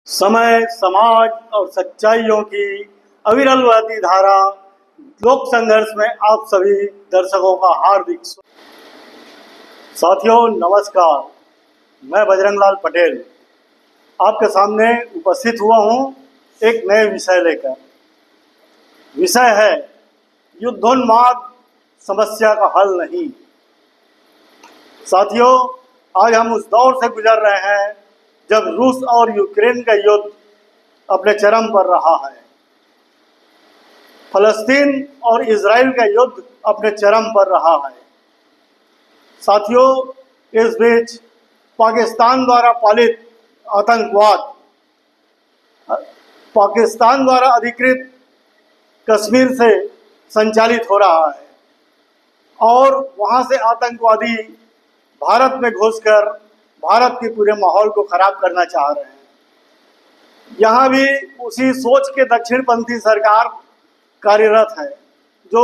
समय, समाज और सच्चाइयों की अविरल बहती धारा लोक संघर्ष में आप सभी दर्शकों का हार्दिक साथियों नमस्कार। मैं बजरंग लाल पटेल आपके सामने उपस्थित हुआ हूं एक नए विषय लेकर। विषय है युद्धोन्माद समस्या का हल नहीं। साथियों, आज हम उस दौर से गुजर रहे हैं जब रूस और यूक्रेन का युद्ध अपने चरम पर रहा है। फलस्तीन और इजराइल का युद्ध अपने चरम पर रहा है। साथियों, इस बीच पाकिस्तान द्वारा पालित आतंकवाद, पाकिस्तान द्वारा अधिकृत कश्मीर से संचालित हो रहा है और वहां से आतंकवादी भारत में घुसकर भारत के पूरे माहौल को खराब करना चाह रहे हैं। यहाँ भी उसी सोच के दक्षिणपंथी सरकार कार्यरत है जो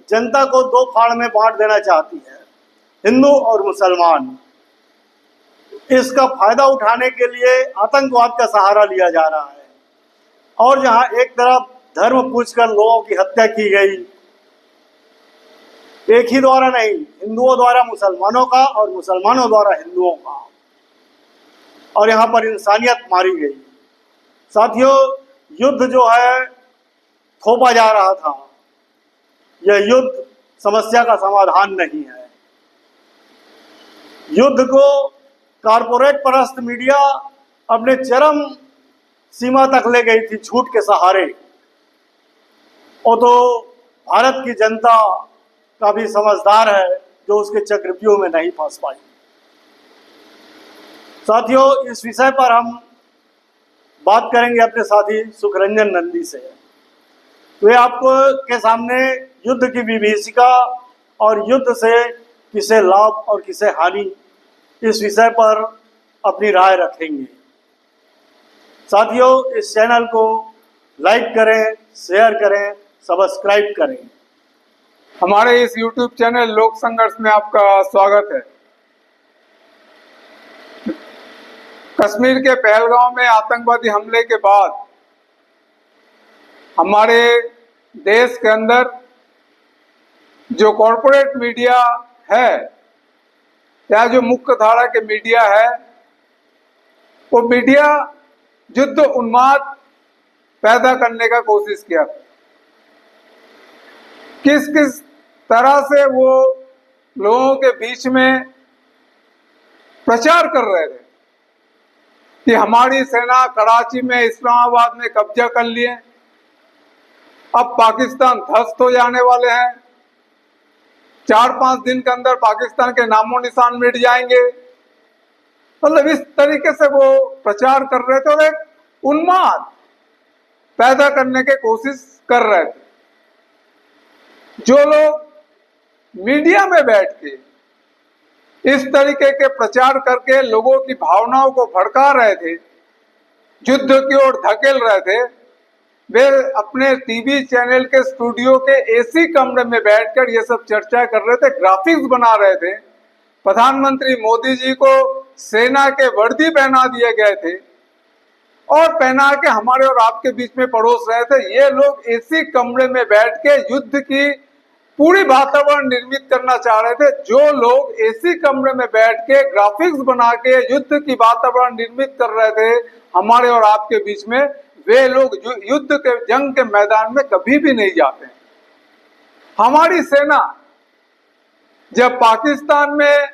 जनता को दो फाड़ में बांट देना चाहती है, हिंदू और मुसलमान। इसका फायदा उठाने के लिए आतंकवाद का सहारा लिया जा रहा है और जहाँ एक तरफ धर्म पूछकर लोगों की हत्या की गई, एक ही द्वारा नहीं, हिंदुओं द्वारा मुसलमानों का और मुसलमानों द्वारा हिंदुओं का, और यहाँ पर इंसानियत मारी गई। साथियों, युद्ध जो है थोपा जा रहा था, यह युद्ध समस्या का समाधान नहीं है। युद्ध को कारपोरेट परस्त मीडिया अपने चरम सीमा तक ले गई थी झूठ के सहारे, और तो भारत की जनता काफी समझदार है जो उसके चक्रव्यूह में नहीं फंस पाई। साथियों, इस विषय पर हम बात करेंगे अपने साथी सुखरंजन नंदी से। वे आपको के सामने युद्ध की विभीषिका और युद्ध से किसे लाभ और किसे हानि, इस विषय पर अपनी राय रखेंगे। साथियों, इस चैनल को लाइक करें, शेयर करें, सब्सक्राइब करें। हमारे इस YouTube चैनल लोक संघर्ष में आपका स्वागत है। कश्मीर के पहलगांव में आतंकवादी हमले के बाद हमारे देश के अंदर जो कॉरपोरेट मीडिया है या जो मुख्य धारा के मीडिया है, वो मीडिया युद्ध उन्माद पैदा करने का कोशिश किया। किस किस तरह से वो लोगों के बीच में प्रचार कर रहे थे कि हमारी सेना कराची में, इस्लामाबाद में कब्जा कर लिए, अब पाकिस्तान ध्वस्त हो जाने वाले हैं, 4-5 दिन के अंदर पाकिस्तान के नामो निशान मिट जाएंगे। मतलब इस तरीके से वो प्रचार कर रहे थे और एक उन्माद पैदा करने की कोशिश कर रहे थे। जो लोग मीडिया में बैठ के इस तरीके के प्रचार करके लोगों की भावनाओं को भड़का रहे थे, युद्ध की ओर धकेल रहे थे, वे अपने टीवी चैनल के स्टूडियो के एसी कमरे में बैठकर ये सब चर्चा कर रहे थे, ग्राफिक्स बना रहे थे। प्रधानमंत्री मोदी जी को सेना के वर्दी पहना दिए गए थे और पहना के हमारे और आपके बीच में परोस रहे थे। ये लोग एसी कमरे में बैठ के युद्ध की पूरी वातावरण निर्मित करना चाह रहे थे। जो लोग एसी कमरे में बैठ के ग्राफिक्स बना के युद्ध की वातावरण निर्मित कर रहे थे हमारे और आपके बीच में, वे लोग युद्ध के जंग के मैदान में कभी भी नहीं जाते। हमारी सेना जब पाकिस्तान में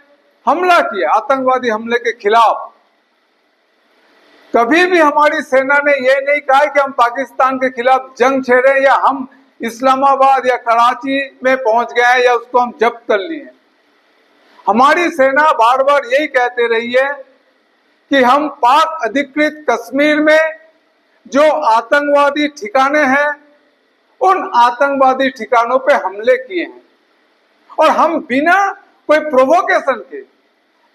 हमला किया, आतंकवादी हमले के खिलाफ, कभी भी हमारी सेना ने यह नहीं कहा कि हम पाकिस्तान के खिलाफ जंग छेड़े या हम इस्लामाबाद या कराची में पहुंच गए या उसको हम जब्त कर लिए। हमारी सेना बार बार यही कहते रही है कि हम पाक अधिकृत कश्मीर में जो आतंकवादी ठिकाने हैं, उन आतंकवादी ठिकानों पे हमले किए हैं और हम बिना कोई प्रोवोकेशन के,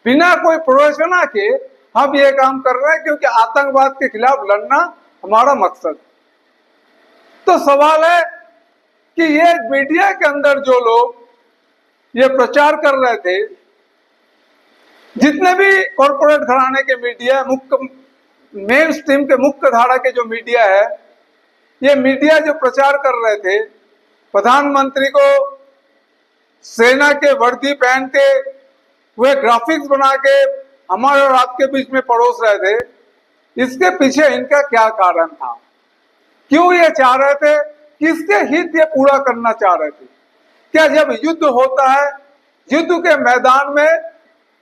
बिना कोई प्रोवोकेशन के हम ये काम कर रहे हैं, क्योंकि आतंकवाद के खिलाफ लड़ना हमारा मकसद। तो सवाल है कि ये मीडिया के अंदर जो लोग ये प्रचार कर रहे थे, जितने भी कॉरपोरेट घराने के मीडिया, मुख्य मेन स्ट्रीम के मुख्य धारा के जो मीडिया है, ये मीडिया जो प्रचार कर रहे थे प्रधानमंत्री को सेना के वर्दी पहन के वे ग्राफिक्स बना के हमारे और आपके बीच में परोस रहे थे, इसके पीछे इनका क्या कारण था? क्यों ये चाह रहे थे? किसके हित ये पूरा करना चाह रहे थे? क्या जब युद्ध होता है, युद्ध के मैदान में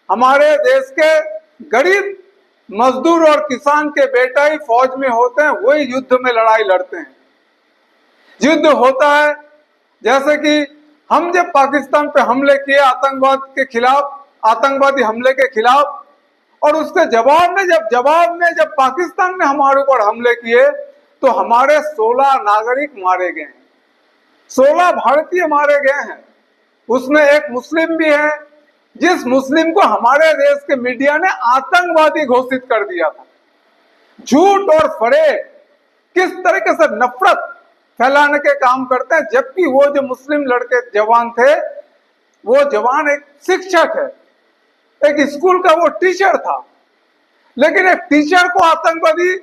हमारे देश के गरीब मजदूर और किसान के बेटा ही फौज में होते हैं, वही युद्ध में लड़ाई लड़ते हैं। युद्ध होता है जैसे कि हम जब पाकिस्तान पे हमले किए आतंकवाद के खिलाफ, आतंकवादी हमले के खिलाफ, और उसके जवाब में जब पाकिस्तान ने हमारे ऊपर हमले किए तो हमारे 16 नागरिक मारे गए हैं, 16 भारतीय मारे गए हैं। उसमें एक मुस्लिम भी है, जिस मुस्लिम को हमारे देश के मीडिया ने आतंकवादी घोषित कर दिया था। झूठ और फरेब किस तरीके से नफरत फैलाने के काम करते हैं, जबकि वो जो मुस्लिम लड़के जवान थे, वो जवान एक शिक्षक है, एक स्कूल का वो टीचर था, लेकिन एक टीचर को आतंकवादी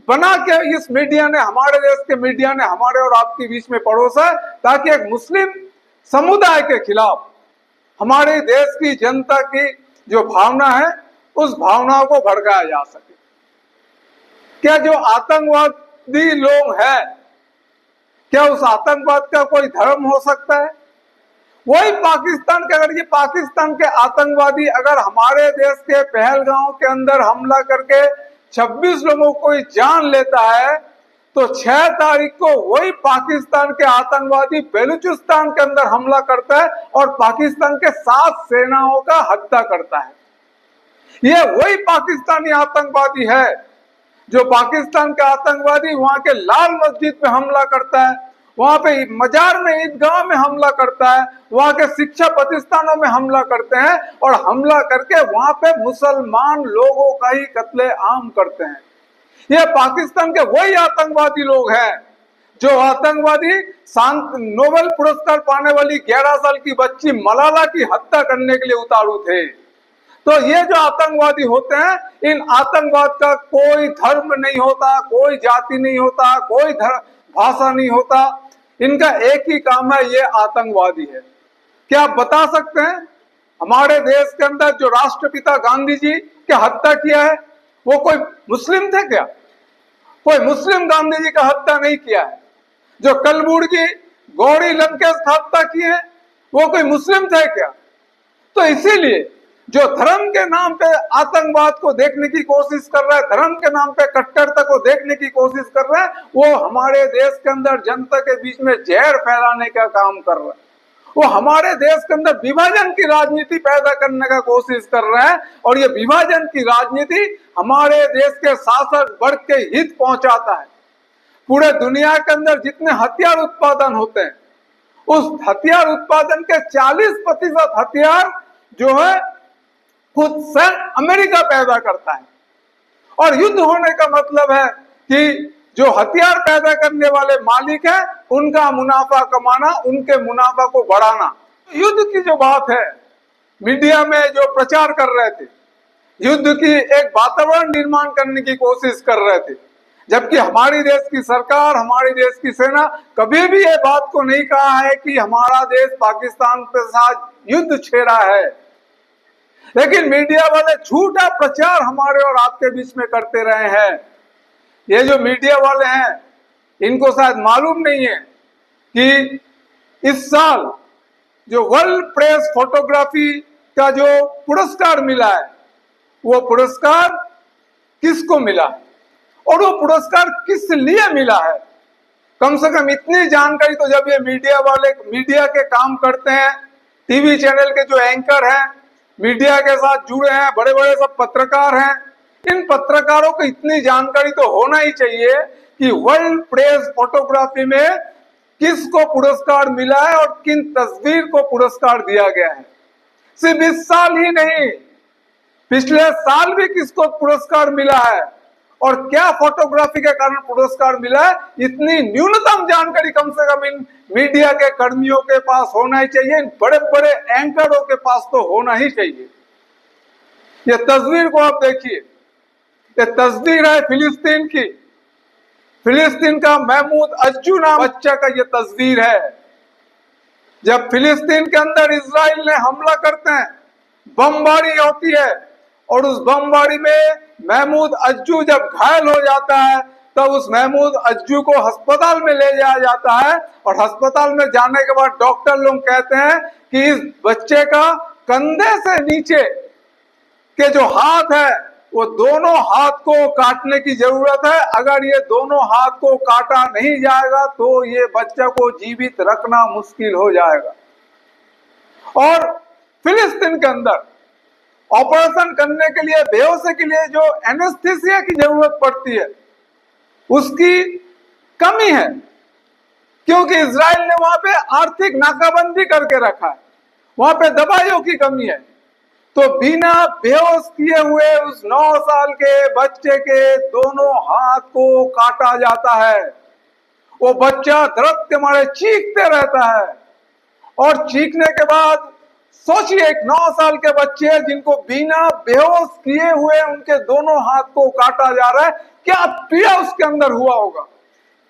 बना के इस मीडिया ने, हमारे देश के मीडिया ने हमारे और आपके बीच में परोसा, ताकि एक मुस्लिम समुदाय के खिलाफ हमारे देश की जनता की जो भावना है, उस भावनाओं को भड़काया जा सके। क्या जो आतंकवादी लोग हैं, क्या उस आतंकवाद का कोई धर्म हो सकता है? वही पाकिस्तान के, अगर ये पाकिस्तान के आतंकवादी अगर हमारे देश के पहलगांव के अंदर हमला करके 26 लोगों को जान लेता है, तो 6 तारीख को वही पाकिस्तान के आतंकवादी बेलूचिस्तान के अंदर हमला करता है और पाकिस्तान के 7 सेनाओं का हत्या करता है। ये वही पाकिस्तानी आतंकवादी है जो पाकिस्तान के आतंकवादी वहां के लाल मस्जिद पे हमला करता है, वहां पे मजार में, ईदगाह में हमला करता है, वहां के शिक्षा प्रतिष्ठानों में हमला करते हैं और हमला करके वहां पे मुसलमान लोगों का ही कत्ले आम करते हैं। ये पाकिस्तान के वही आतंकवादी लोग हैं जो आतंकवादी नोबेल पुरस्कार पाने वाली 11 साल की बच्ची मलाला की हत्या करने के लिए उतारू थे। तो ये जो आतंकवादी होते हैं, इन आतंकवाद का कोई धर्म नहीं होता, कोई जाति नहीं होता, कोई भाषा नहीं होता, इनका एक ही काम है, ये आतंकवादी है। क्या आप बता सकते हैं हमारे देश के अंदर जो राष्ट्रपिता गांधी जी की हत्या किया है, वो कोई मुस्लिम थे क्या? कोई मुस्लिम गांधी जी का हत्या नहीं किया है। जो कलबुर्गी गौरी लंकेश हत्या की है, वो कोई मुस्लिम थे क्या? तो इसीलिए जो धर्म के नाम पे आतंकवाद को देखने की कोशिश कर रहा है, धर्म के नाम पे कट्टरता को देखने की कोशिश कर रहा है, वो हमारे देश के अंदर जनता के बीच में जहर फैलाने का काम कर रहा है। वो हमारे देश के अंदर विभाजन की राजनीति पैदा करने का कोशिश कर रहा है, और ये विभाजन की राजनीति हमारे देश के शासक वर्ग के हित पहुंचाता है। पूरे दुनिया के अंदर जितने हथियार उत्पादन होते हैं, उस हथियार उत्पादन के 40% हथियार जो है खुद से अमेरिका पैदा करता है। और युद्ध होने का मतलब है कि जो हथियार पैदा करने वाले मालिक हैं, उनका मुनाफा कमाना, उनके मुनाफा को बढ़ाना। युद्ध की जो बात है, मीडिया में जो प्रचार कर रहे थे, युद्ध की एक वातावरण निर्माण करने की कोशिश कर रहे थे, जबकि हमारी देश की सरकार, हमारी देश की सेना कभी भी ये बात को नहीं कहा है कि हमारा देश पाकिस्तान के साथ युद्ध छेड़ा है। लेकिन मीडिया वाले झूठा प्रचार हमारे और आपके बीच में करते रहे हैं। ये जो मीडिया वाले हैं, इनको शायद मालूम नहीं है कि इस साल जो वर्ल्ड प्रेस फोटोग्राफी का जो पुरस्कार मिला है, वो पुरस्कार किसको मिला है और वो पुरस्कार किस लिए मिला है। कम से कम इतनी जानकारी तो जब ये मीडिया वाले मीडिया के काम करते हैं, टीवी चैनल के जो एंकर हैं, मीडिया के साथ जुड़े हैं, बड़े बड़े सब पत्रकार हैं, इन पत्रकारों को इतनी जानकारी तो होना ही चाहिए कि वर्ल्ड प्रेस फोटोग्राफी में किसको पुरस्कार मिला है और किन तस्वीर को पुरस्कार दिया गया है। सिर्फ इस साल ही नहीं, पिछले साल भी किसको पुरस्कार मिला है और क्या फोटोग्राफी के कारण पुरस्कार मिला है, इतनी न्यूनतम जानकारी कम से कम इन मीडिया के कर्मियों के पास होना ही चाहिए, इन बड़े बड़े एंकरों के पास तो होना ही चाहिए। ये तस्वीर को आप देखिए, ये तस्वीर है फिलिस्तीन की। फिलिस्तीन का महमूद अज्जू नाम बच्चा का ये तस्वीर है। जब फिलिस्तीन के अंदर इजराइल ने हमला करते हैं, बमबारी होती है और उस बमबारी में महमूद अज्जू जब घायल हो जाता है तब उस महमूद अज्जू को अस्पताल में ले जाया जाता है और अस्पताल में जाने के बाद डॉक्टर लोग कहते हैं कि इस बच्चे का कंधे से नीचे के जो हाथ है वो दोनों हाथ को काटने की जरूरत है। अगर ये दोनों हाथ को काटा नहीं जाएगा तो ये बच्चा को जीवित रखना मुश्किल हो जाएगा। और फिलिस्तीन के अंदर ऑपरेशन करने के लिए, बेहोशी के लिए जो एनेस्थीसिया की जरूरत पड़ती है उसकी कमी है, क्योंकि इजराइल ने वहां पे आर्थिक नाकाबंदी करके रखा है, वहां पे दवाइयों की कमी है। तो बिना बेहोश किए हुए उस 9 साल के बच्चे के दोनों हाथ को काटा जाता है। वो बच्चा दर्द के मारे चीखते रहता है और चीखने के बाद सोचिए, एक 9 साल के बच्चे जिनको बिना बेहोश किए हुए उनके दोनों हाथ को काटा जा रहा है, क्या पीड़ा उसके अंदर हुआ होगा,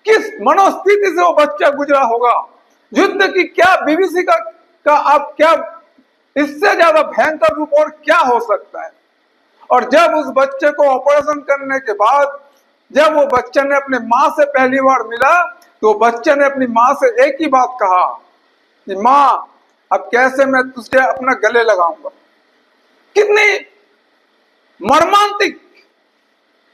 किस मनोस्थिति से वो बच्चा गुजरा होगा। युद्ध की क्या बीबीसी का आप क्या इससे ज्यादा भयंकर रूप और क्या हो सकता है। और जब उस बच्चे को ऑपरेशन करने के बाद जब वो बच्चे ने अपने माँ से पहली बार मिला तो बच्चे ने अपनी माँ से एक ही बात कहा कि माँ अब कैसे मैं तुझे अपना गले लगाऊंगा। कितनी मर्मांतिक,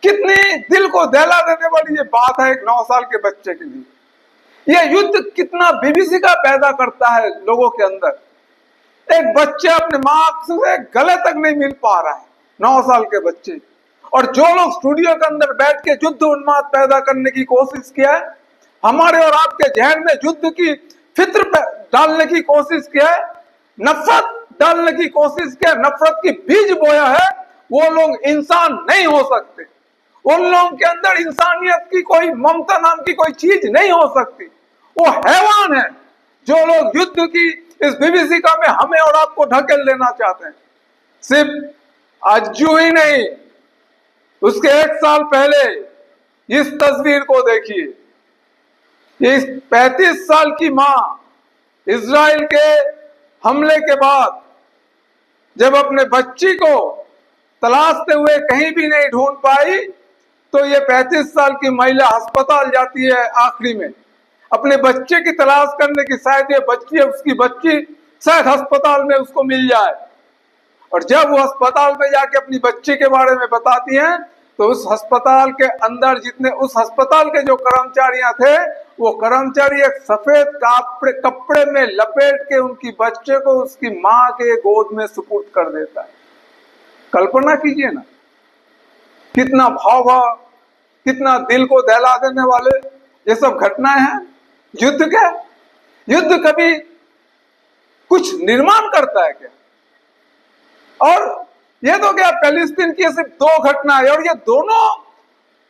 कितनी दिल को दहला देने वाली ये बात है एक 9 साल के बच्चे के लिए। ये युद्ध कितना विभीषिका पैदा करता है लोगों के अंदर। एक बच्चा अपने माँ से गले तक नहीं मिल पा रहा है, 9 साल के बच्चे। और जो लोग स्टूडियो के अंदर बैठ के युद्ध उन्माद पैदा करने की कोशिश किया है, हमारे और आपके जहन में युद्ध की फिक्र डालने की कोशिश किया है, नफरत डालने की कोशिश किया, नफरत की बीज बोया है, वो लोग इंसान नहीं हो सकते। उन लोगों के अंदर इंसानियत की कोई, ममता नाम की कोई चीज नहीं हो सकती। वो हैवान है जो लोग युद्ध की इस विभीषिका में हमें और आपको ढकेल देना चाहते हैं। सिर्फ अज्जू ही नहीं, उसके 1 साल पहले इस तस्वीर को देखिए। ये 35 साल की मां इजराइल के हमले के बाद जब अपने बच्ची को तलाशते हुए कहीं भी नहीं ढूंढ पाई तो ये 35 साल की महिला अस्पताल जाती है आखिरी में अपने बच्चे की तलाश करने की। शायद ये बच्ची, उसकी बच्ची शायद अस्पताल में उसको मिल जाए। और जब वो अस्पताल में जाके अपनी बच्ची के बारे में बताती हैं तो उस अस्पताल के अंदर जितने उस अस्पताल के जो कर्मचारियां थे, वो कर्मचारी एक सफेद कपड़े में लपेट के उनकी बच्चे को उसकी माँ के गोद में सुपुर्द कर देता है। कल्पना कीजिए ना, कितना भाव, कितना दिल को दहला देने वाले ये सब घटनाएं हैं। युद्ध क्या, युद्ध कभी कुछ निर्माण करता है क्या? और ये तो क्या पैलेस्टीन की सिर्फ 2 घटनाएं, और ये दोनों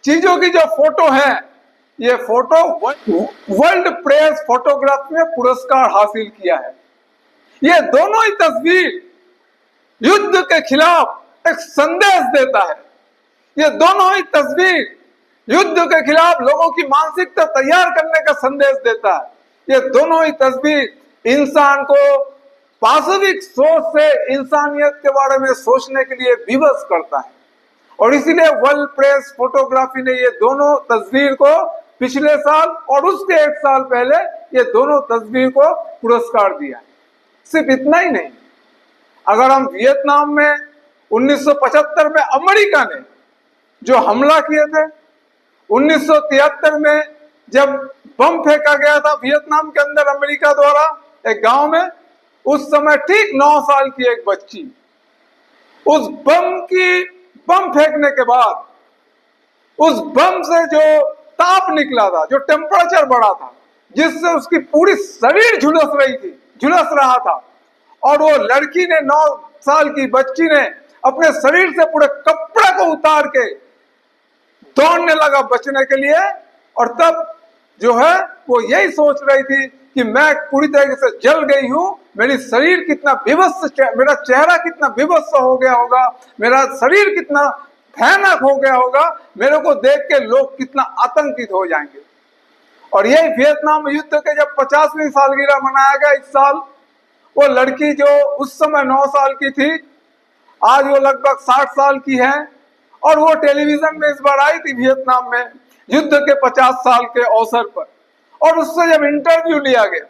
चीजों की जो फोटो है, ये फोटो वर्ल्ड प्रेस फोटोग्राफी में पुरस्कार हासिल किया है। ये दोनों ही तस्वीर युद्ध के खिलाफ एक संदेश देता है। ये दोनों ही तस्वीर युद्ध के खिलाफ लोगों की मानसिकता तैयार करने का संदेश देता है। ये दोनों ही तस्वीर इंसान को वास्तविक सोच से इंसानियत के बारे में सोचने के लिए विवश करता है। और इसीलिए वर्ल्ड प्रेस फोटोग्राफी ने ये दोनों तस्वीर को पिछले साल और उसके 1 साल पहले ये दोनों तस्वीर को पुरस्कार दिया। सिर्फ इतना ही नहीं, अगर हम वियतनाम में 1975 में अमेरिका ने जो हमला किए थे, 1973 में जब बम फेंका गया था वियतनाम के अंदर अमेरिका द्वारा एक गांव में, उस समय ठीक 9 साल की एक बच्ची, उस बम फेंकने के बाद उस बम से जो ताप निकला था, जो टेम्परेचर बढ़ा था, जिससे उसकी पूरी शरीर झुलस रहा था, और वो लड़की ने 9 साल की बच्ची ने अपने शरीर से पूरे कपड़े को उतार के दौड़ने लगा बचने के लिए। और तब जो है वो यही सोच रही थी कि मैं पूरी तरीके से जल गई हूं, मेरी शरीर कितना विवश, मेरा चेहरा कितना विवश हो गया होगा, मेरा शरीर कितना भयानक हो गया होगा, मेरे को देख के लोग कितना आतंकित हो जाएंगे। और यही वियतनाम युद्ध के जब 50वीं सालगिरह मनाया गया इस साल, वो लड़की जो उस समय 9 साल की थी, आज वो लगभग 60 साल की है, और वो टेलीविजन में इस बार आई थी वियतनाम में युद्ध के 50 साल के अवसर पर। और उससे जब इंटरव्यू लिया गया,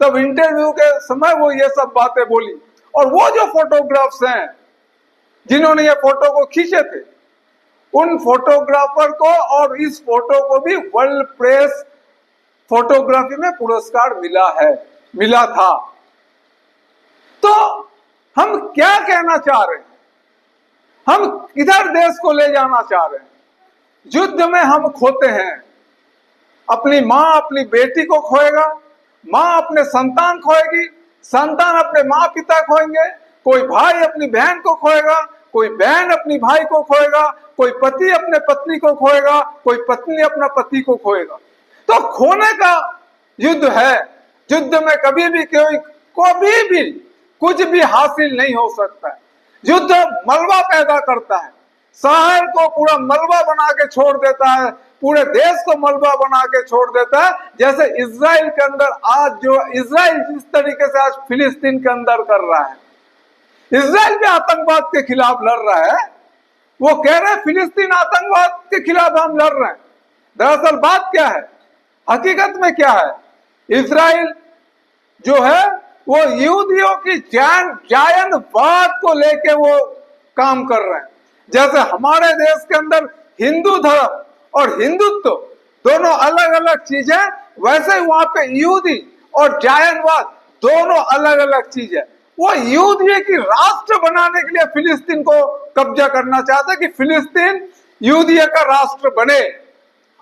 तब इंटरव्यू के समय वो ये सब बातें बोली। और वो जो फोटोग्राफ्स हैं जिन्होंने ये फोटो को खींचे थे, उन फोटोग्राफर को और इस फोटो को भी वर्ल्ड प्रेस फोटोग्राफी में पुरस्कार मिला था। तो हम क्या कहना चाह रहे हैं, हम किधर देश को ले जाना चाह रहे हैं? युद्ध में हम खोते हैं, अपनी माँ अपनी बेटी को खोएगा, माँ अपने संतान खोएगी, संतान अपने माँ पिता खोएंगे, कोई भाई अपनी बहन को खोएगा, कोई बहन अपनी भाई को खोएगा, कोई पति अपने पत्नी को खोएगा, कोई पत्नी अपना पति को खोएगा। तो खोने का युद्ध है। युद्ध में कभी भी कुछ भी हासिल नहीं हो सकता है। युद्ध मलबा पैदा करता है, शहर को पूरा मलबा बना के छोड़ देता है, पूरे देश को मलबा बना के छोड़ देता है। जैसे इजराइल के अंदर आज जो इजराइल जिस तरीके से आज फिलिस्तीन के अंदर कर रहा है, इजराइल भी आतंकवाद के खिलाफ लड़ रहा है। वो कह रहे हैं फिलिस्तीन आतंकवाद के खिलाफ हम लड़ रहे हैं। दरअसल बात क्या है, हकीकत में क्या है, इजराइल जो है वो यहूदियों की जायनवाद को लेके वो काम कर रहे हैं। जैसे हमारे देश के अंदर हिंदू धर्म और हिंदुत्व दोनों अलग अलग चीज है, वैसे ही वहां पे यहूदी और जायनवाद दोनों अलग अलग चीज है। वो यहूदी की राष्ट्र बनाने के लिए फिलिस्तीन को कब्जा करना चाहता है कि फिलिस्तीन यहूदी का राष्ट्र बने,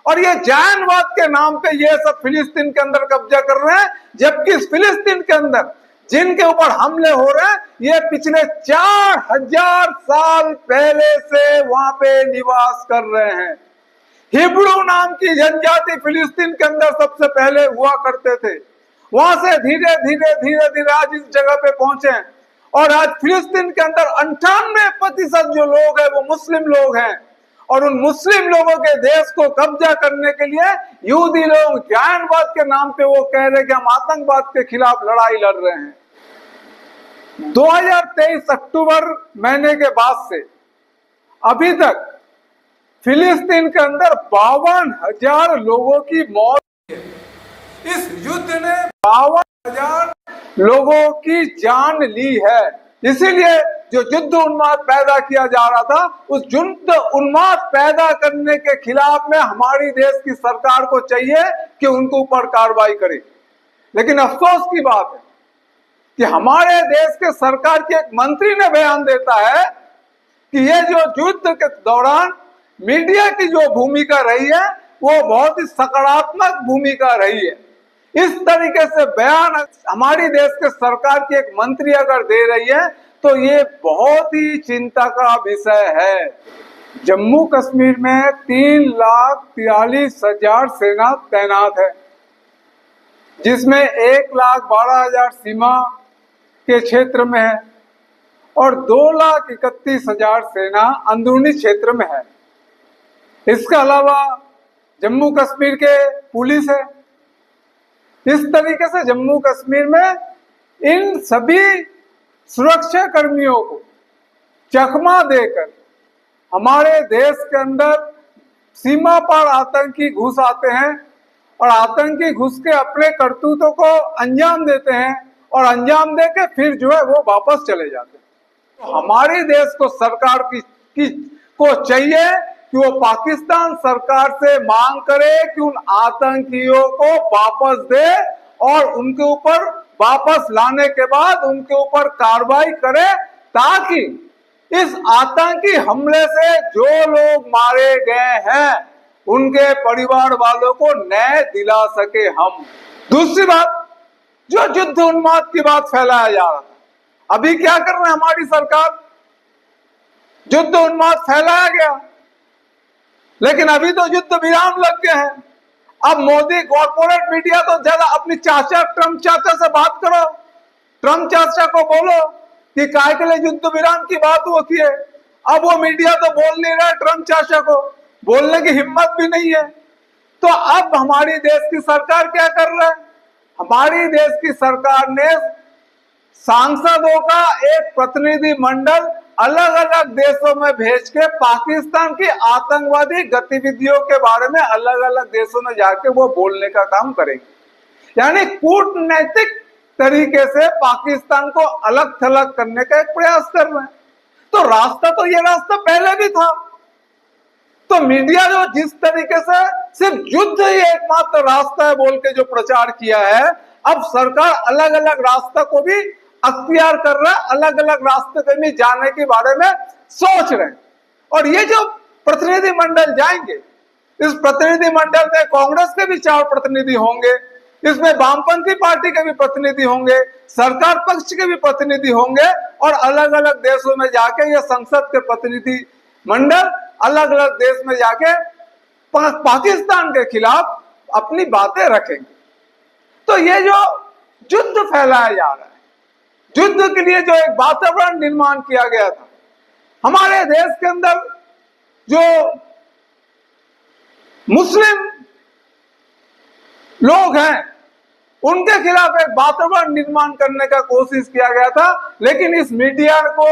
और ये जायनवाद के नाम पे ये सब फिलिस्तीन के अंदर कब्जा कर रहे हैं। जबकि इस फिलिस्तीन के अंदर जिनके ऊपर हमले हो रहे हैं, ये पिछले 4000 साल पहले से वहां पे निवास कर रहे हैं। हिब्रू नाम की जनजाति फिलिस्तीन के अंदर सबसे पहले हुआ करते थे, वहां से धीरे धीरे आज इस जगह पे पहुंचे। और आज फिलिस्तीन के अंदर 98% जो लोग हैं वो मुस्लिम लोग हैं, और उन मुस्लिम लोगों के देश को कब्जा करने के लिए यहूदी लोग जायनवाद के नाम पे वो कह रहे हैं कि हम आतंकवाद के खिलाफ लड़ाई लड़ रहे हैं। 2023 अक्टूबर महीने के बाद से अभी तक फिलिस्तीन के अंदर 52,000 लोगों की मौत हुई है। इस युद्ध ने 52,000 लोगों की जान ली है। इसीलिए जो युद्ध उन्माद पैदा किया जा रहा था, उस युद्ध उन्माद पैदा करने के खिलाफ में हमारी देश की सरकार को चाहिए कि उनके ऊपर कार्रवाई करे। लेकिन अफसोस की बात है कि हमारे देश के सरकार के एक मंत्री ने बयान देता है कि ये जो युद्ध के दौरान मीडिया की जो भूमिका रही है वो बहुत ही सकारात्मक भूमिका रही है। इस तरीके से बयान हमारी देश के सरकार की एक मंत्री अगर दे रही है तो ये बहुत ही चिंता का विषय है। जम्मू कश्मीर में 3,43,000 सेना तैनात है, जिसमें 1,12,000 सीमा के क्षेत्र में है और 2,31,000 सेना अंदरूनी क्षेत्र में है। इसके अलावा जम्मू कश्मीर के पुलिस है। इस तरीके से जम्मू कश्मीर में इन सभी सुरक्षा कर्मियों को चकमा देकर हमारे देश के अंदर सीमा पार आतंकी घुस आते हैं और आतंकी घुस के अपने करतूतों को अंजाम देते हैं और अंजाम दे के फिर जो है वो वापस चले जाते हैं। तो हमारे देश को सरकार को चाहिए कि वो पाकिस्तान सरकार से मांग करे कि उन आतंकियों को वापस दे और उनके ऊपर वापस लाने के बाद उनके ऊपर कार्रवाई करे, ताकि इस आतंकी हमले से जो लोग मारे गए हैं उनके परिवार वालों को न्याय दिला सके हम। दूसरी बात, जो युद्ध उन्माद की बात फैलाया जा रहा था, अभी क्या कर रहे हैं हमारी सरकार? युद्ध उन्माद फैलाया गया, लेकिन अभी तो युद्ध विराम लग गए हैं। अब मोदी कॉर्पोरेट मीडिया तो ज्यादा अपनी ट्रम्प चाचा से बात करो, ट्रम्प चाचा को बोलो कि काहे के लिए युद्ध विराम की बात होती है। अब वो मीडिया तो बोल नहीं रहा है, ट्रम्प चाचा को बोलने की हिम्मत भी नहीं है। तो अब हमारी देश की सरकार क्या कर रहा है? हमारी देश की सरकार ने सांसदों का एक प्रतिनिधि मंडल अलग अलग देशों में भेज के पाकिस्तान की आतंकवादी गतिविधियों के बारे में अलग अलग देशों में जाके वो बोलने का काम करेंगे। यानी कूटनैतिक तरीके से पाकिस्तान को अलग थलग करने का एक प्रयास कर रहे हैं। तो रास्ता तो ये रास्ता पहले भी था। तो मीडिया जो जिस तरीके से सिर्फ युद्ध ही एकमात्र रास्ता है बोल के जो प्रचार किया है, अब सरकार अलग अलग रास्ता को भी अख्तियार कर रहा है, अलग अलग रास्ते पे भी जाने के बारे में सोच रहे हैं। और ये जो प्रतिनिधि मंडल जाएंगे, इस प्रतिनिधि मंडल में कांग्रेस के भी 4 प्रतिनिधि होंगे, इसमें वामपंथी पार्टी के भी प्रतिनिधि होंगे, सरकार पक्ष के भी प्रतिनिधि होंगे, और अलग अलग देशों में जाके ये संसद के प्रतिनिधि मंडल अलग अलग देश में जाके पाकिस्तान के खिलाफ अपनी बातें रखेंगे। तो ये जो युद्ध फैलाया जा रहा है, युद्ध के लिए जो एक वातावरण निर्माण किया गया था, हमारे देश के अंदर जो मुस्लिम लोग हैं उनके खिलाफ एक वातावरण निर्माण करने का कोशिश किया गया था। लेकिन इस मीडिया को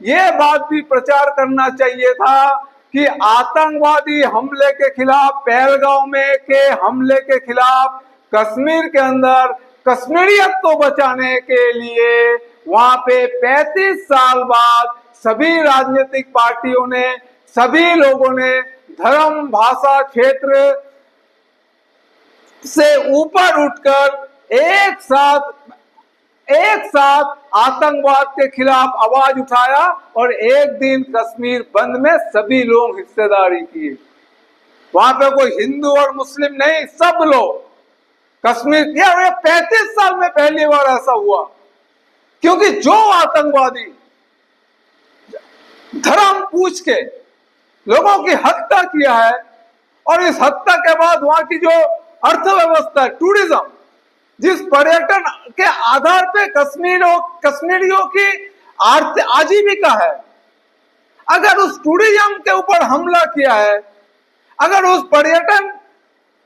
यह बात भी प्रचार करना चाहिए था कि आतंकवादी हमले के खिलाफ, पहलगांव में के हमले के खिलाफ, कश्मीर के अंदर कश्मीरियत को बचाने के लिए वहां पे 35 साल बाद सभी राजनीतिक पार्टियों ने, सभी लोगों ने धर्म, भाषा, क्षेत्र से ऊपर उठकर एक साथ आतंकवाद के खिलाफ आवाज उठाया और एक दिन कश्मीर बंद में सभी लोग हिस्सेदारी किए। वहां पे कोई हिंदू और मुस्लिम नहीं, सब लोग कश्मीर किया। 35 साल में पहली बार ऐसा हुआ, क्योंकि जो आतंकवादी धर्म पूछ के लोगों की हत्या किया है, और इस हत्या के बाद वहां की जो अर्थव्यवस्था, टूरिज्म, जिस पर्यटन के आधार पे कश्मीरियों की आजीविका है, अगर उस टूरिज्म के ऊपर हमला किया है, अगर उस पर्यटन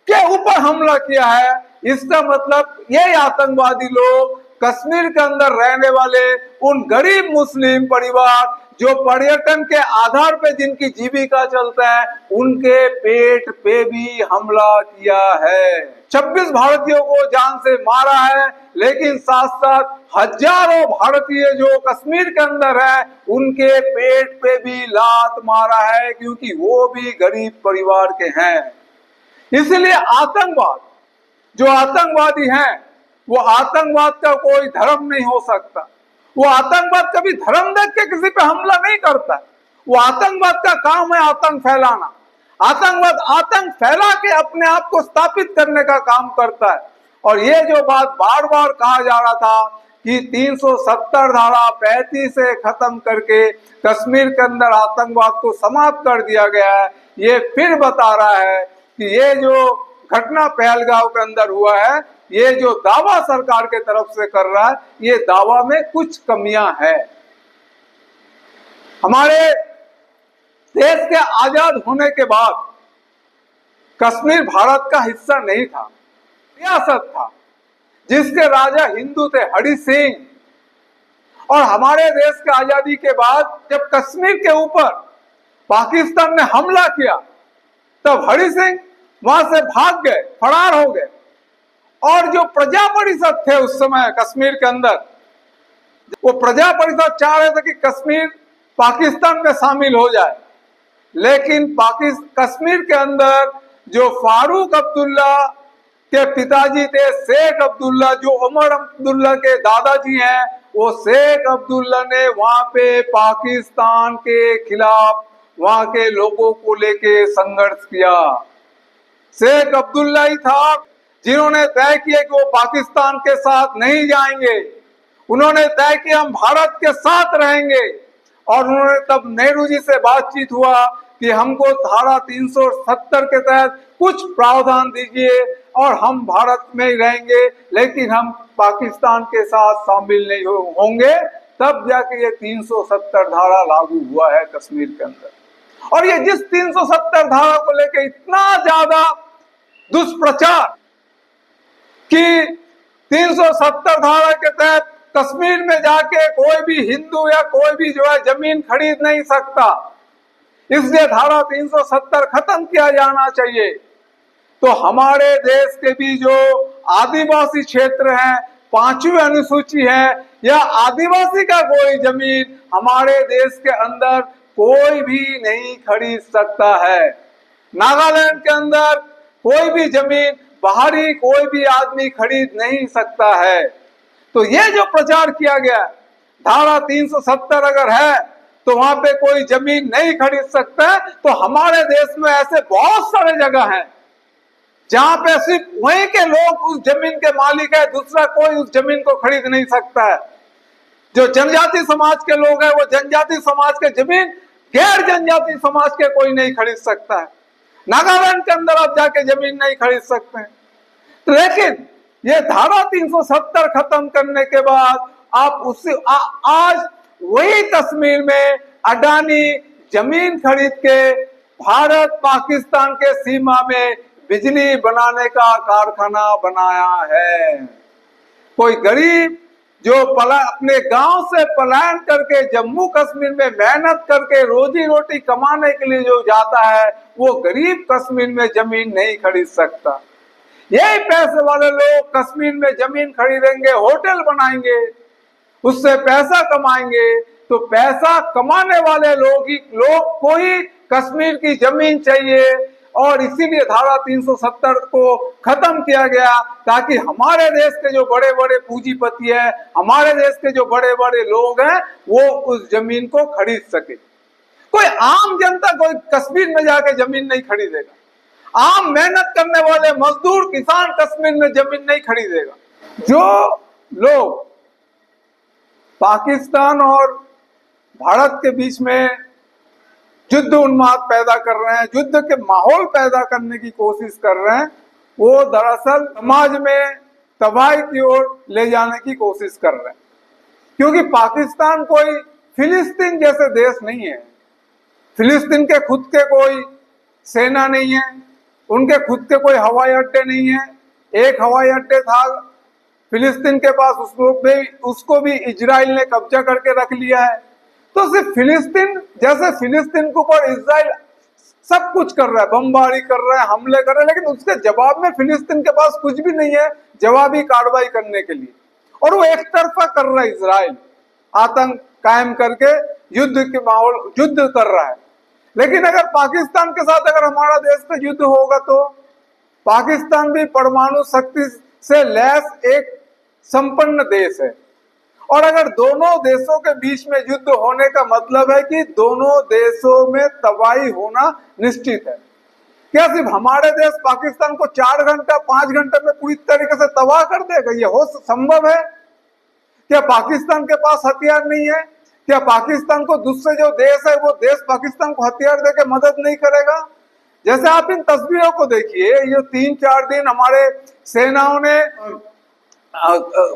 के ऊपर हमला किया है, इसका मतलब ये आतंकवादी लोग कश्मीर के अंदर रहने वाले उन गरीब मुस्लिम परिवार जो पर्यटन के आधार पे जिनकी जीविका चलता है, उनके पेट पे भी हमला किया है। 26 भारतीयों को जान से मारा है, लेकिन साथ साथ हजारों भारतीय जो कश्मीर के अंदर है उनके पेट पे भी लात मारा है, क्योंकि वो भी गरीब परिवार के हैं। इसलिए आतंकवाद, जो आतंकवादी हैं, वो आतंकवाद का कोई धर्म नहीं हो सकता। वो आतंकवाद कभी धर्म देख के किसी पे हमला नहीं करता। वो आतंकवाद का काम है आतंक फैलाना। आतंकवाद आतंक फैला के अपने आप को स्थापित करने का काम करता है। और ये जो बात बार बार कहा जा रहा था कि 370 धारा 35 से खत्म करके कश्मीर के अंदर आतंकवाद को समाप्त कर दिया गया है, ये फिर बता रहा है कि ये जो घटना पहलगांव के अंदर हुआ है, ये जो दावा सरकार के तरफ से कर रहा है, ये दावा में कुछ कमियां हैं। हमारे देश के आजाद होने के बाद कश्मीर भारत का हिस्सा नहीं था, रियासत था, जिसके राजा हिंदू थे, हरि सिंह। और हमारे देश के आजादी के बाद जब कश्मीर के ऊपर पाकिस्तान ने हमला किया, तब हरि सिंह वहां से भाग गए, फरार हो गए। और जो प्रजा परिषद थे उस समय कश्मीर के अंदर, वो प्रजा परिषद चाह रहे थे कि कश्मीर पाकिस्तान में शामिल हो जाए। लेकिन कश्मीर के अंदर जो फारूक अब्दुल्ला के पिताजी थे, शेख अब्दुल्ला, जो उमर अब्दुल्ला के दादाजी हैं, वो शेख अब्दुल्ला ने वहां पे पाकिस्तान के खिलाफ वहां के लोगों को लेके संघर्ष किया। शेख अब्दुल्ला ही था जिन्होंने तय किया कि वो पाकिस्तान के साथ नहीं जाएंगे। उन्होंने तय किया हम भारत के साथ रहेंगे। और उन्होंने तब नेहरू जी से बातचीत हुआ कि हमको धारा 370 के तहत कुछ प्रावधान दीजिए और हम भारत में ही रहेंगे, लेकिन हम पाकिस्तान के साथ शामिल नहीं होंगे। तब जाके ये 370 धारा लागू हुआ है कश्मीर के अंदर। और ये जिस 370 धारा को लेके इतना ज्यादा दुष्प्रचार कि 370 धारा के तहत कश्मीर में जाके कोई भी हिंदू या कोई भी जो है जमीन खरीद नहीं सकता, इसलिए धारा 370 खत्म किया जाना चाहिए। तो हमारे देश के भी जो आदिवासी क्षेत्र हैं, 5वीं अनुसूची है, या आदिवासी का कोई जमीन हमारे देश के अंदर कोई भी नहीं खरीद सकता है। नागालैंड के अंदर कोई भी जमीन बाहरी कोई भी आदमी खरीद नहीं सकता है। तो ये जो प्रचार किया गया, धारा 370 अगर है तो वहां पे कोई जमीन नहीं खरीद सकता है, तो हमारे देश में ऐसे बहुत सारे जगह हैं जहां पे सिर्फ वहीं के लोग उस जमीन के मालिक है, दूसरा कोई उस जमीन को खरीद नहीं सकता है। जो जनजाति समाज के लोग हैं वो जनजाति समाज के जमीन गैर जनजाति समाज के कोई नहीं खरीद सकता है। नागालैंड के अंदर आप जाके जमीन नहीं खरीद सकते हैं। तो लेकिन ये धारा 370 खत्म करने के बाद आप आज वही कश्मीर में अडानी जमीन खरीद के भारत पाकिस्तान के सीमा में बिजली बनाने का कारखाना बनाया है। कोई गरीब जो अपने गांव से पलायन करके जम्मू कश्मीर में मेहनत करके रोजी रोटी कमाने के लिए जो जाता है, वो गरीब कश्मीर में जमीन नहीं खरीद सकता। यही पैसे वाले लोग कश्मीर में जमीन खरीदेंगे, होटल बनाएंगे, उससे पैसा कमाएंगे। तो पैसा कमाने वाले लोग को ही कश्मीर की जमीन चाहिए, और इसीलिए धारा 370 को खत्म किया गया, ताकि हमारे देश के जो बड़े बड़े पूंजीपति हैं, हमारे देश के जो बड़े बड़े लोग हैं, वो उस जमीन को खरीद सके। कोई आम जनता कोई कश्मीर में जाके जमीन नहीं खरीदेगा। आम मेहनत करने वाले मजदूर किसान कश्मीर में जमीन नहीं खरीदेगा। जो लोग पाकिस्तान और भारत के बीच में युद्ध उन्माद पैदा कर रहे हैं, युद्ध के माहौल पैदा करने की कोशिश कर रहे हैं, वो दरअसल समाज में तबाही की ओर ले जाने की कोशिश कर रहे हैं। क्योंकि पाकिस्तान कोई फिलिस्तीन जैसे देश नहीं है। फिलिस्तीन के खुद के कोई सेना नहीं है, उनके खुद के कोई हवाई अड्डे नहीं है। एक हवाई अड्डे था फिलिस्तीन के पास, उसको भी इजराइल ने कब्जा करके रख लिया है। तो सिर्फ फिलिस्तीन जैसे फिलिस्तीन के ऊपर इजराइल सब कुछ कर रहा है, बमबारी कर रहा है, हमले कर रहा है, लेकिन उसके जवाब में फिलिस्तीन के पास कुछ भी नहीं है जवाबी कार्रवाई करने के लिए। और वो एक तरफा कर रहा है, इजराइल आतंक कायम करके युद्ध के माहौल युद्ध कर रहा है। लेकिन अगर पाकिस्तान के साथ अगर हमारा देश का युद्ध होगा, तो पाकिस्तान भी परमाणु शक्ति से लैस एक संपन्न देश है, और अगर दोनों देशों के बीच में युद्ध होने का मतलब है कि दोनों देशों में तबाही होना निश्चित है। क्या सिर्फ हमारे देश पाकिस्तान को 4 घंटा 5 घंटे में पूरी तरीके से तबाह कर देगा? ये हो संभव है? क्या पाकिस्तान के पास हथियार नहीं है? क्या पाकिस्तान को दूसरे जो देश है वो देश पाकिस्तान को हथियार देकर मदद नहीं करेगा? जैसे आप इन तस्वीरों को देखिए, ये 3-4 दिन हमारे सेनाओं ने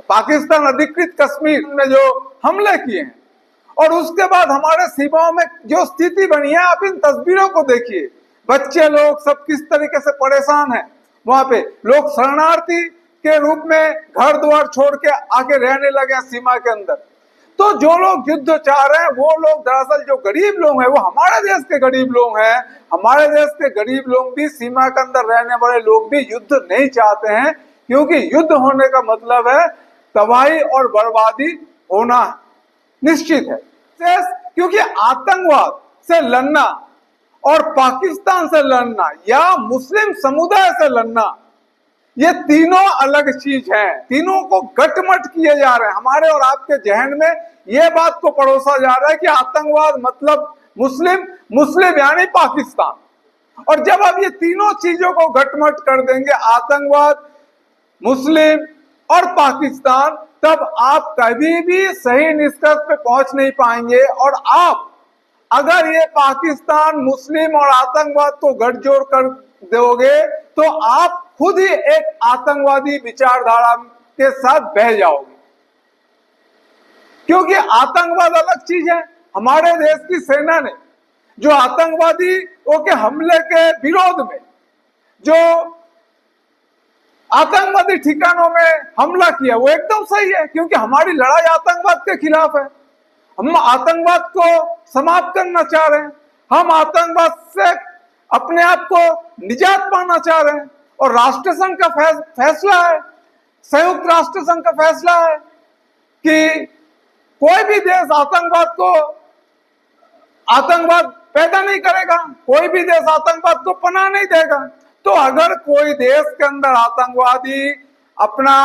पाकिस्तान अधिकृत कश्मीर में जो हमले किए हैं, और उसके बाद हमारे सीमाओं में जो स्थिति बनी है, आप इन तस्वीरों को देखिए। बच्चे लोग सब किस तरीके से परेशान हैं। वहां पे लोग शरणार्थी के रूप में घर द्वार छोड़ के आके रहने लगे सीमा के अंदर। तो जो लोग युद्ध चाह रहे हैं, वो लोग दरअसल जो गरीब लोग हैं, वो हमारे देश के गरीब लोग हैं। हमारे देश के गरीब लोग भी, सीमा के अंदर रहने वाले लोग भी युद्ध नहीं चाहते हैं, क्योंकि युद्ध होने का मतलब है तबाही और बर्बादी होना निश्चित है। क्योंकि आतंकवाद से लड़ना और पाकिस्तान से लड़ना या मुस्लिम समुदाय से लड़ना, ये तीनों अलग चीज है। तीनों को गटमट किए जा रहे हैं। हमारे और आपके जहन में ये बात को परोसा जा रहा है कि आतंकवाद मतलब मुस्लिम यानी पाकिस्तान। और जब आप ये तीनों चीजों को गटमट कर देंगे, आतंकवाद, मुस्लिम और पाकिस्तान, तब आप कभी भी सही निष्कर्ष पे पहुंच नहीं पाएंगे। और आप अगर ये पाकिस्तान, मुस्लिम और आतंकवाद को गठजोड़ कर दोगे, तो आप खुद ही एक आतंकवादी विचारधारा के साथ बह जाओगे। क्योंकि आतंकवाद अलग चीज है। हमारे देश की सेना ने जो आतंकवादियों के हमले के विरोध में जो आतंकवादी ठिकानों में हमला किया वो एकदम सही है, क्योंकि हमारी लड़ाई आतंकवाद के खिलाफ है। हम आतंकवाद को समाप्त करना चाह रहे हैं, हम आतंकवाद से अपने आप को निजात पाना चाह रहे हैं। और राष्ट्र संघ का फैसला है, संयुक्त राष्ट्र संघ का फैसला है कि कोई भी देश आतंकवाद पैदा नहीं करेगा, कोई भी देश आतंकवाद को पनाह नहीं देगा। तो अगर कोई देश के अंदर आतंकवादी अपना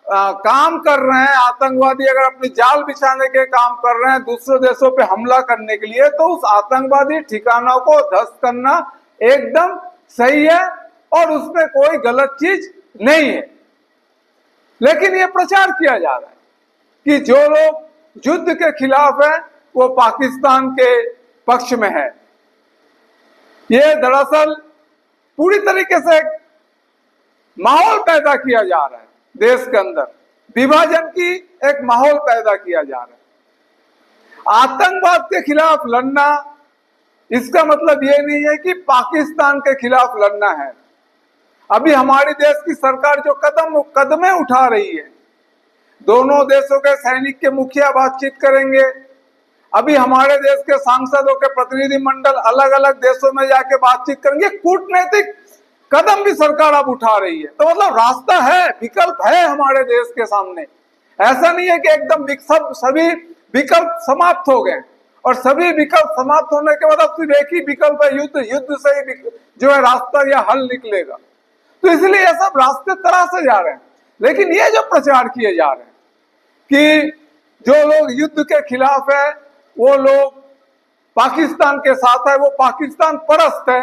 काम कर रहे हैं, आतंकवादी अगर अपनी जाल बिछाने के काम कर रहे हैं दूसरे देशों पे हमला करने के लिए, तो उस आतंकवादी ठिकानों को ध्वस्त करना एकदम सही है और उसमें कोई गलत चीज नहीं है। लेकिन ये प्रचार किया जा रहा है कि जो लोग युद्ध के खिलाफ है वो पाकिस्तान के पक्ष में है। ये दरअसल पूरी तरीके से माहौल पैदा किया जा रहा है, देश के अंदर विभाजन की एक माहौल पैदा किया जा रहा है। आतंकवाद के खिलाफ लड़ना इसका मतलब ये नहीं है कि पाकिस्तान के खिलाफ लड़ना है। अभी हमारे देश की सरकार जो कदमें उठा रही है, दोनों देशों के सैनिक के मुखिया बातचीत करेंगे। अभी हमारे देश के सांसदों के प्रतिनिधि मंडल अलग अलग देशों में जाके बातचीत करेंगे। कूटनीतिक कदम भी सरकार अब उठा रही है। तो मतलब रास्ता है, विकल्प है हमारे देश के सामने। ऐसा नहीं है कि एकदम सभी विकल्प समाप्त हो गए और सभी विकल्प समाप्त होने के बाद अब सिर्फ एक ही विकल्प है, युद्ध से ही जो है रास्ता या हल निकलेगा। तो इसलिए ये सब रास्ते तरासे जा रहे हैं। लेकिन ये जो प्रचार किए जा रहे हैं कि जो लोग युद्ध के खिलाफ है वो लोग पाकिस्तान के साथ है, वो पाकिस्तान परस्त है,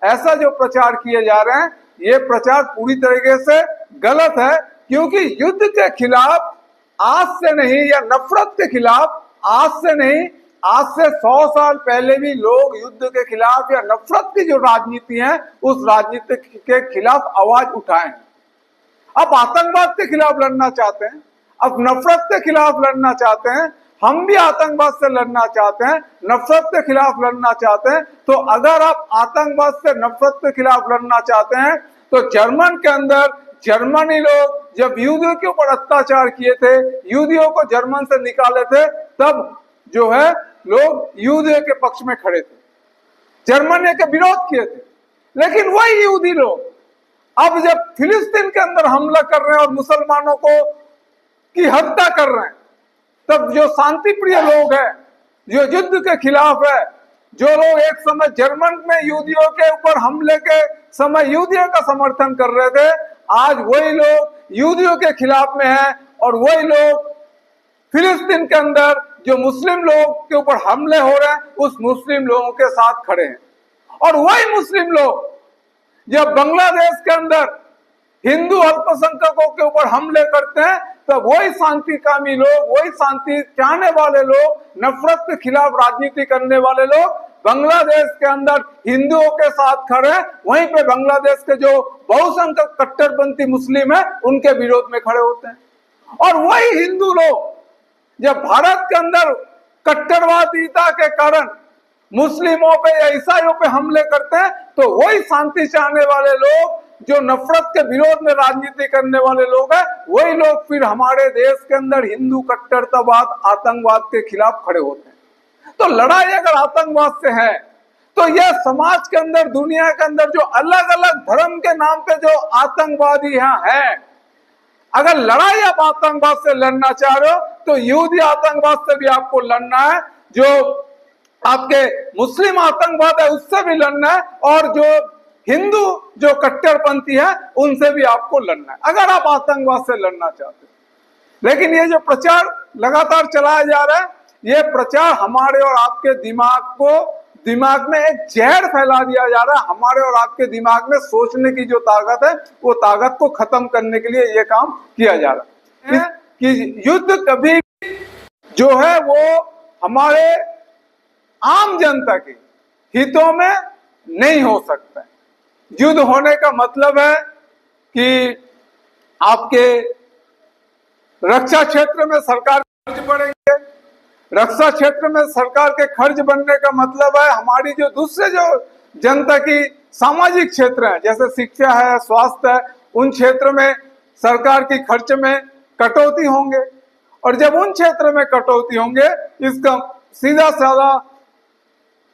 ऐसा जो प्रचार किए जा रहे हैं ये प्रचार पूरी तरीके से गलत है। क्योंकि युद्ध के खिलाफ आज से नहीं, या नफरत के खिलाफ आज से नहीं, आज से 100 साल पहले भी लोग युद्ध के खिलाफ या नफरत की जो राजनीति है उस राजनीति के खिलाफ आवाज उठाए। अब आतंकवाद के खिलाफ लड़ना चाहते हैं, अब नफरत के खिलाफ लड़ना चाहते हैं। हम भी आतंकवाद से लड़ना चाहते हैं, नफरत के खिलाफ लड़ना चाहते हैं। तो अगर आप आतंकवाद से नफरत के खिलाफ लड़ना चाहते हैं तो जर्मन के अंदर जर्मनी लोग जब यहूदियों के ऊपर अत्याचार किए थे, यहूदियों को जर्मन से निकाले थे, तब जो है लोग यहूदियों के पक्ष में खड़े थे, जर्मनी के विरोध किए थे। लेकिन वही यहूदी लोग अब जब फिलिस्तीन के अंदर हमला कर रहे हैं और मुसलमानों की हत्या कर रहे हैं, तब जो शांति प्रिय लोग हैं, जो युद्ध के खिलाफ है, जो लोग एक समय जर्मन में यहूदियों के ऊपर हमले के समय यहूदियों का समर्थन कर रहे थे, आज वही लोग यहूदियों के खिलाफ में हैं और वही लोग फिलिस्तीन के अंदर जो मुस्लिम लोग के ऊपर हमले हो रहे हैं उस मुस्लिम लोगों के साथ खड़े हैं। और वही मुस्लिम लोग जब बांग्लादेश के अंदर हिंदू अल्पसंख्यकों के ऊपर हमले करते हैं तब वही शांतिकामी लोग, वही शांति चाहने वाले लोग, नफरत के खिलाफ राजनीति करने वाले लोग बांग्लादेश के अंदर हिंदुओं के साथ खड़े हैं, वहीं पे बांग्लादेश के जो बहुसंख्यक कट्टरपंथी मुस्लिम है उनके विरोध में खड़े होते हैं। और वही हिंदू लोग जब भारत के अंदर कट्टरवादिता के कारण मुस्लिमों पे या ईसाइयों पे हमले करते हैं तो वही शांति चाहने वाले लोग, जो नफरत के विरोध में राजनीति करने वाले लोग हैं, वही लोग फिर हमारे देश के अंदर हिंदू कट्टरतावाद आतंकवाद के खिलाफ खड़े होते हैं। तो लड़ाई अगर आतंकवाद से है तो यह समाज के अंदर, दुनिया के अंदर जो अलग अलग धर्म के नाम पे जो आतंकवादी यहाँ है, अगर लड़ाई आप आतंकवाद से लड़ना चाह रहे हो तो यहूदी आतंकवाद से भी आपको लड़ना है, जो आपके मुस्लिम आतंकवाद है उससे भी लड़ना है, और जो हिंदू जो कट्टरपंथी है उनसे भी आपको लड़ना है, अगर आप आतंकवाद से लड़ना चाहते हैं। लेकिन ये जो प्रचार लगातार चलाया जा रहा है, ये प्रचार हमारे और आपके दिमाग में एक जहर फैला दिया जा रहा है। हमारे और आपके दिमाग में सोचने की जो ताकत है वो ताकत को खत्म करने के लिए ये काम किया जा रहा है कि युद्ध कभी जो है वो हमारे आम जनता के हितों में नहीं हो सकता है। युद्ध होने का मतलब है कि आपके रक्षा क्षेत्र में सरकार खर्च बढ़ेंगे। रक्षा क्षेत्र में सरकार के खर्च बढ़ने का मतलब है हमारी जो दूसरे जो जनता की सामाजिक क्षेत्र है, जैसे शिक्षा है, स्वास्थ्य है, उन क्षेत्र में सरकार की खर्च में कटौती होंगे। और जब उन क्षेत्र में कटौती होंगे, इसका सीधा साधा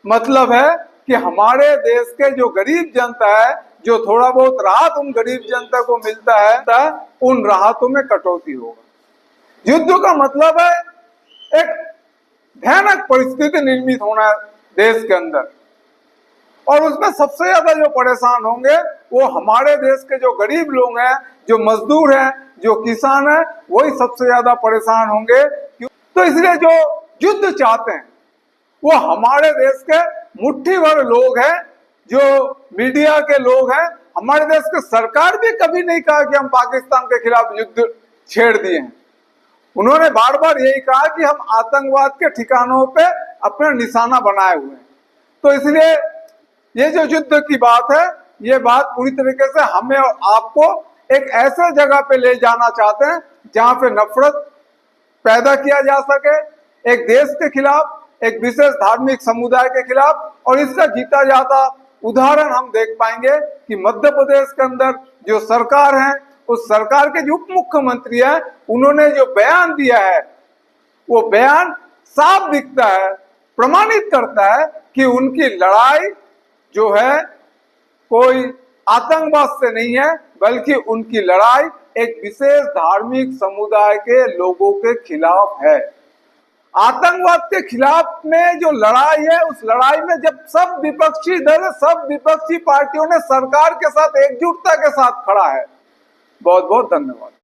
मतलब है कि हमारे देश के जो गरीब जनता है, जो थोड़ा बहुत राहत उन गरीब जनता को मिलता है, उन राहतों में कटौती होगा। युद्ध का मतलब है एक भयानक परिस्थिति निर्मित होना देश के अंदर, और उसमें सबसे ज्यादा जो परेशान होंगे वो हमारे देश के जो गरीब लोग हैं, जो मजदूर हैं, जो किसान हैं, वही सबसे ज्यादा परेशान होंगे। तो इसलिए जो युद्ध चाहते हैं वो हमारे देश के मुट्ठी भर लोग हैं, जो मीडिया के लोग हैं। हमारे देश की सरकार भी कभी नहीं कहा कि हम पाकिस्तान के खिलाफ युद्ध छेड़ दिए हैं। उन्होंने बार बार यही कहा कि हम आतंकवाद के ठिकानों पे अपना निशाना बनाए हुए हैं। तो इसलिए ये जो युद्ध की बात है, ये बात पूरी तरीके से हमें और आपको एक ऐसे जगह पे ले जाना चाहते हैं जहां पे नफरत पैदा किया जा सके, एक देश के खिलाफ, एक विशेष धार्मिक समुदाय के खिलाफ। और इसका जीता जाता उदाहरण हम देख पाएंगे कि मध्य प्रदेश के अंदर जो सरकार है, उस सरकार के जो उप मुख्यमंत्री है, उन्होंने जो बयान दिया है, वो बयान साफ दिखता है, प्रमाणित करता है कि उनकी लड़ाई जो है कोई आतंकवाद से नहीं है, बल्कि उनकी लड़ाई एक विशेष धार्मिक समुदाय के लोगों के खिलाफ है। आतंकवाद के खिलाफ में जो लड़ाई है, उस लड़ाई में जब सब विपक्षी दल, सब विपक्षी पार्टियों ने सरकार के साथ एकजुटता के साथ खड़ा है। बहुत बहुत धन्यवाद।